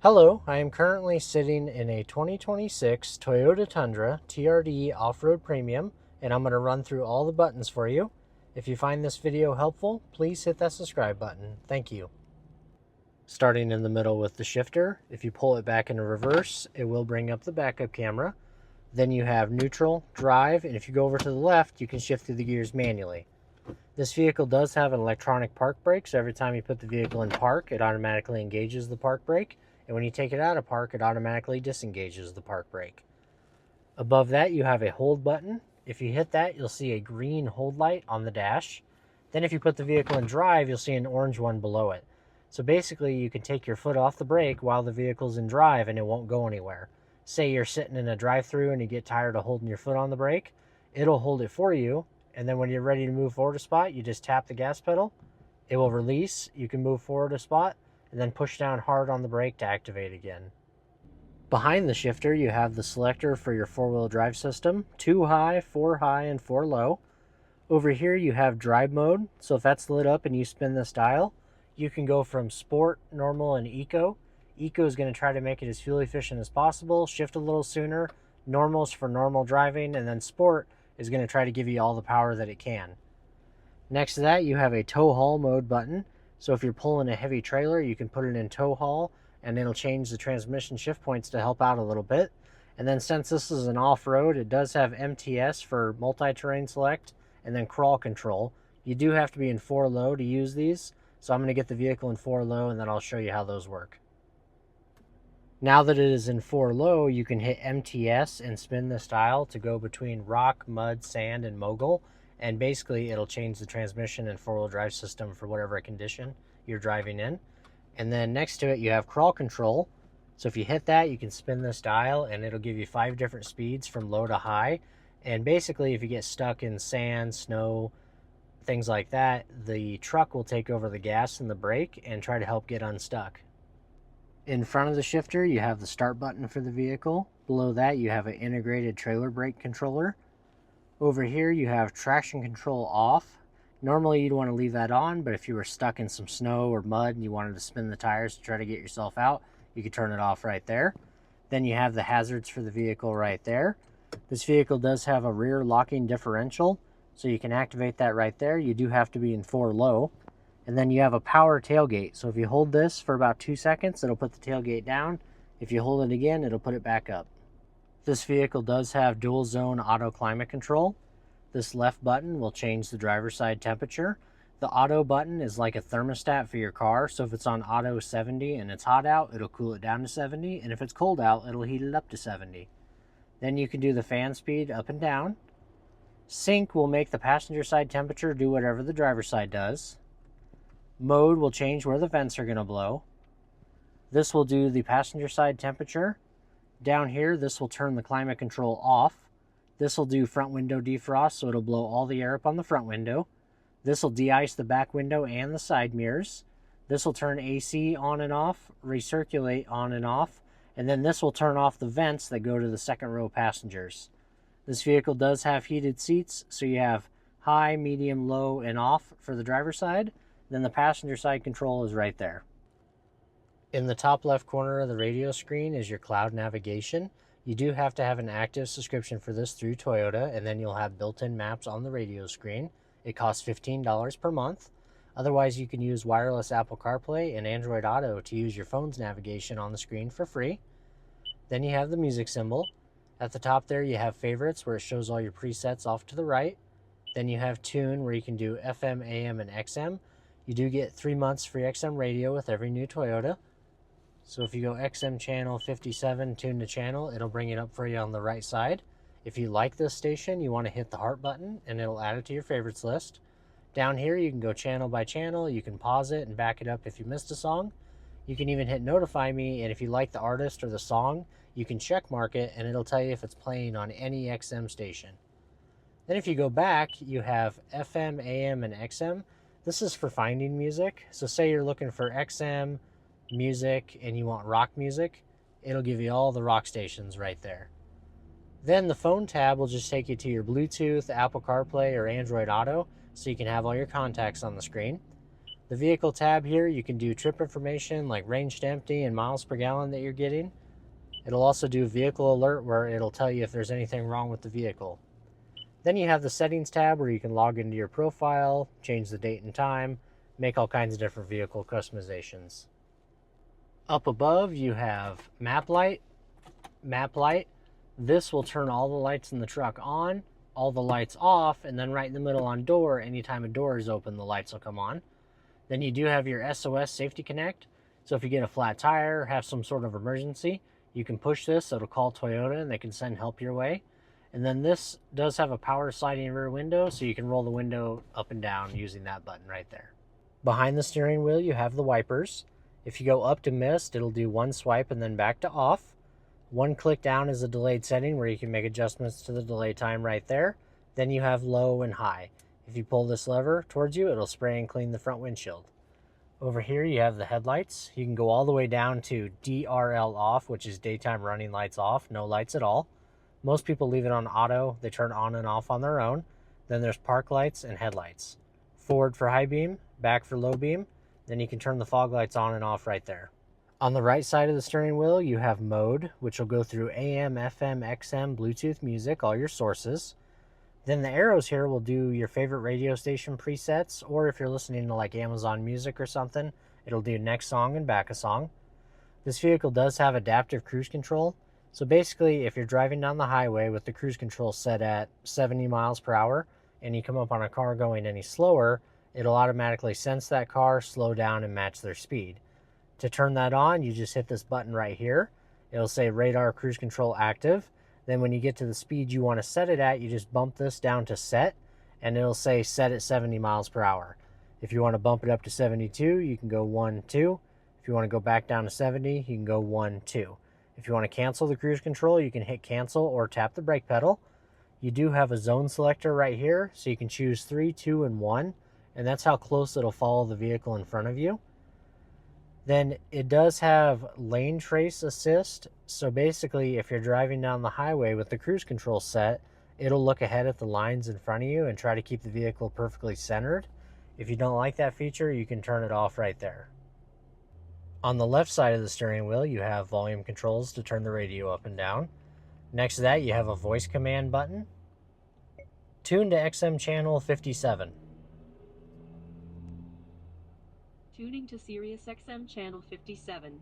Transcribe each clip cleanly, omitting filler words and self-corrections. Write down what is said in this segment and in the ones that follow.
Hello, I am currently sitting in a 2026 Toyota Tundra TRD Off-Road Premium, and I'm going to run through all the buttons for you. If you find this video helpful, please hit that subscribe button. Thank you. Starting in the middle with the shifter, if you pull it back into reverse, it will bring up the backup camera. Then you have neutral, drive, and if you go over to the left, you can shift through the gears manually. This vehicle does have an electronic park brake, so every time you put the vehicle in park, it automatically engages the park brake. And when you take it out of park, it automatically disengages the park brake. Above that, you have a hold button. If you hit that, you'll see a green hold light on the dash. Then if you put the vehicle in drive, you'll see an orange one below it. So basically, you can take your foot off the brake while the vehicle's in drive and it won't go anywhere. Say you're sitting in a drive-through and you get tired of holding your foot on the brake, it'll hold it for you. And then when you're ready to move forward a spot, you just tap the gas pedal. It will release. You can move forward a spot, and then push down hard on the brake to activate again. Behind the shifter, you have the selector for your four-wheel drive system, 2 high, 4 high, and 4 low. Over here, you have drive mode, so if that's lit up and you spin this dial, you can go from sport, normal, and eco. Eco is going to try to make it as fuel efficient as possible, shift a little sooner. Normal's for normal driving, and then sport is going to try to give you all the power that it can. Next to that, you have a tow haul mode button. So if you're pulling a heavy trailer, you can put it in tow haul and it'll change the transmission shift points to help out a little bit. And then since this is an off-road, it does have MTS for multi-terrain select and then crawl control. You do have to be in 4 low to use these. So I'm going to get the vehicle in 4 low and then I'll show you how those work. Now that it is in 4 low, you can hit MTS and spin this dial to go between rock, mud, sand, and mogul. And basically, it'll change the transmission and four-wheel drive system for whatever condition you're driving in. And then next to it, you have crawl control. So if you hit that, you can spin this dial, and it'll give you 5 different speeds from low to high. And basically, if you get stuck in sand, snow, things like that, the truck will take over the gas and the brake and try to help get unstuck. In front of the shifter, you have the start button for the vehicle. Below that, you have an integrated trailer brake controller. Over here, you have traction control off. Normally, you'd want to leave that on, but if you were stuck in some snow or mud and you wanted to spin the tires to try to get yourself out, you could turn it off right there. Then you have the hazards for the vehicle right there. This vehicle does have a rear locking differential, so you can activate that right there. You do have to be in 4 low. And then you have a power tailgate. So if you hold this for about 2 seconds, it'll put the tailgate down. If you hold it again, it'll put it back up. This vehicle does have dual zone auto climate control. This left button will change the driver's side temperature. The auto button is like a thermostat for your car. So if it's on auto 70 and it's hot out, it'll cool it down to 70. And if it's cold out, it'll heat it up to 70. Then you can do the fan speed up and down. Sync will make the passenger side temperature do whatever the driver's side does. Mode will change where the vents are going to blow. This will do the passenger side temperature. Down here, this will turn the climate control off. This will do front window defrost, so it'll blow all the air up on the front window. This will de-ice the back window and the side mirrors. This will turn AC on and off, recirculate on and off, and then this will turn off the vents that go to the second row passengers. This vehicle does have heated seats, so you have high, medium, low, and off for the driver's side. Then the passenger side control is right there. In the top left corner of the radio screen is your cloud navigation. You do have to have an active subscription for this through Toyota, and then you'll have built-in maps on the radio screen. It costs $15 per month. Otherwise, you can use wireless Apple CarPlay and Android Auto to use your phone's navigation on the screen for free. Then you have the music symbol. At the top there, you have favorites where it shows all your presets off to the right. Then you have tune where you can do FM, AM, and XM. You do get 3 months free XM radio with every new Toyota. So if you go XM channel 57, tune to channel, it'll bring it up for you on the right side. If you like this station, you want to hit the heart button and it'll add it to your favorites list. Down here, you can go channel by channel. You can pause it and back it up if you missed a song. You can even hit notify me, and if you like the artist or the song, you can check mark it and it'll tell you if it's playing on any XM station. Then if you go back, you have FM, AM, and XM. This is for finding music. So say you're looking for XM music and you want rock music, it'll give you all the rock stations right there. Then the phone tab will just take you to your Bluetooth, Apple CarPlay, or Android Auto, so you can have all your contacts on the screen. The vehicle tab here, you can do trip information like range to empty and miles per gallon that you're getting. It'll also do vehicle alert where it'll tell you if there's anything wrong with the vehicle. Then you have the settings tab where you can log into your profile, change the date and time, make all kinds of different vehicle customizations. Up above you have map light. This will turn all the lights in the truck on, all the lights off, and then right in the middle on door, anytime a door is open, the lights will come on. Then you do have your SOS Safety Connect. So if you get a flat tire, have some sort of emergency, you can push this, it'll call Toyota and they can send help your way. And then this does have a power sliding rear window, so you can roll the window up and down using that button right there. Behind the steering wheel, you have the wipers. If you go up to mist, it'll do one swipe and then back to off. One click down is a delayed setting where you can make adjustments to the delay time right there. Then you have low and high. If you pull this lever towards you, it'll spray and clean the front windshield. Over here you have the headlights. You can go all the way down to DRL off, which is daytime running lights off, no lights at all. Most people leave it on auto. They turn on and off on their own. Then there's park lights and headlights. Forward for high beam, back for low beam. Then you can turn the fog lights on and off right there. On the right side of the steering wheel, you have mode, which will go through AM, FM, XM, Bluetooth music, all your sources. Then the arrows here will do your favorite radio station presets, or if you're listening to like Amazon Music or something, it'll do next song and back a song. This vehicle does have adaptive cruise control. So basically, if you're driving down the highway with the cruise control set at 70 miles per hour, and you come up on a car going any slower, it'll automatically sense that car, slow down, and match their speed. To turn that on, you just hit this button right here. It'll say radar cruise control active. Then when you get to the speed you want to set it at, you just bump this down to set, and it'll say set at 70 miles per hour. If you want to bump it up to 72, you can go 1, 2. If you want to go back down to 70, you can go 1, 2. If you want to cancel the cruise control, you can hit cancel or tap the brake pedal. You do have a zone selector right here, so you can choose 3, 2, and 1, and that's how close it'll follow the vehicle in front of you. Then it does have lane trace assist. So basically, if you're driving down the highway with the cruise control set, it'll look ahead at the lines in front of you and try to keep the vehicle perfectly centered. If you don't like that feature, you can turn it off right there. On the left side of the steering wheel, you have volume controls to turn the radio up and down. Next to that, you have a voice command button. Tune to XM channel 57. Tuning to Sirius XM channel 57.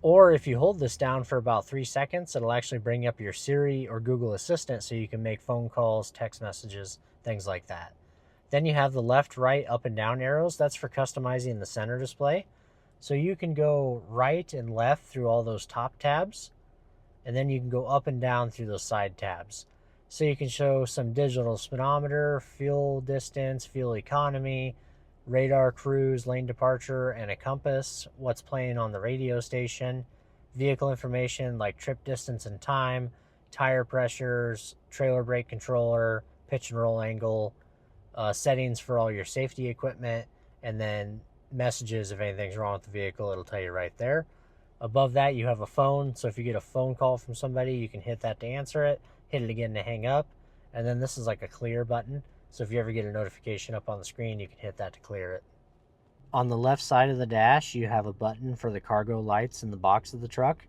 Or if you hold this down for about 3 seconds, it'll actually bring up your Siri or Google Assistant so you can make phone calls, text messages, things like that. Then you have the left, right, up, and down arrows. That's for customizing the center display. So you can go right and left through all those top tabs, and then you can go up and down through those side tabs. So you can show some digital speedometer, fuel distance, fuel economy, radar, cruise, lane departure, and a compass, what's playing on the radio station, vehicle information like trip distance and time, tire pressures, trailer brake controller, pitch and roll angle, settings for all your safety equipment, and then messages if anything's wrong with the vehicle, it'll tell you right there. Above that, you have a phone, so if you get a phone call from somebody, you can hit that to answer it, hit it again to hang up, and then this is like a clear button. So if you ever get a notification up on the screen, you can hit that to clear it. On the left side of the dash, you have a button for the cargo lights in the box of the truck.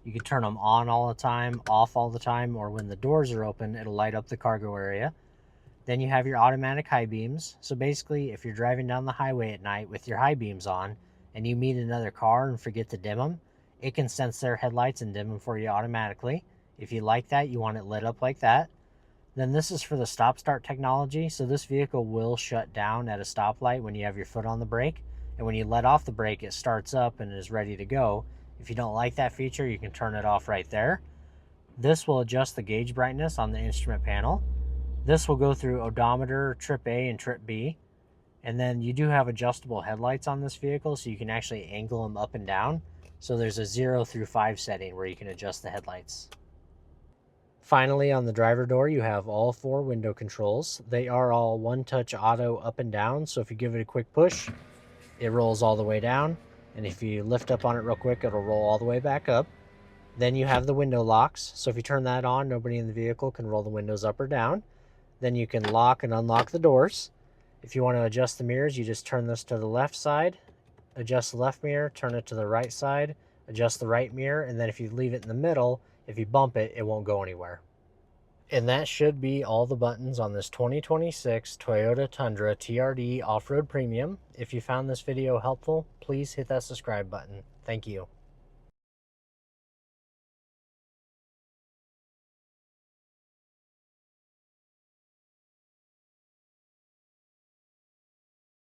You can turn them on all the time, off all the time, or when the doors are open, it'll light up the cargo area. Then you have your automatic high beams. So basically, if you're driving down the highway at night with your high beams on, and you meet another car and forget to dim them, it can sense their headlights and dim them for you automatically. If you like that, you want it lit up like that. Then this is for the stop-start technology. So this vehicle will shut down at a stoplight when you have your foot on the brake. And when you let off the brake, it starts up and is ready to go. If you don't like that feature, you can turn it off right there. This will adjust the gauge brightness on the instrument panel. This will go through odometer, trip A and trip B. And then you do have adjustable headlights on this vehicle, so you can actually angle them up and down. So there's a 0 through 5 setting where you can adjust the headlights. Finally, on the driver door, you have all 4 window controls. They are all one-touch auto up and down, so if you give it a quick push, it rolls all the way down. And if you lift up on it real quick, it'll roll all the way back up. Then you have the window locks. So if you turn that on, nobody in the vehicle can roll the windows up or down. Then you can lock and unlock the doors. If you want to adjust the mirrors, you just turn this to the left side, adjust the left mirror, turn it to the right side, adjust the right mirror, and then if you leave it in the middle, if you bump it, it won't go anywhere. And that should be all the buttons on this 2026 Toyota Tundra TRD Off-Road Premium. If you found this video helpful, please hit that subscribe button. Thank you.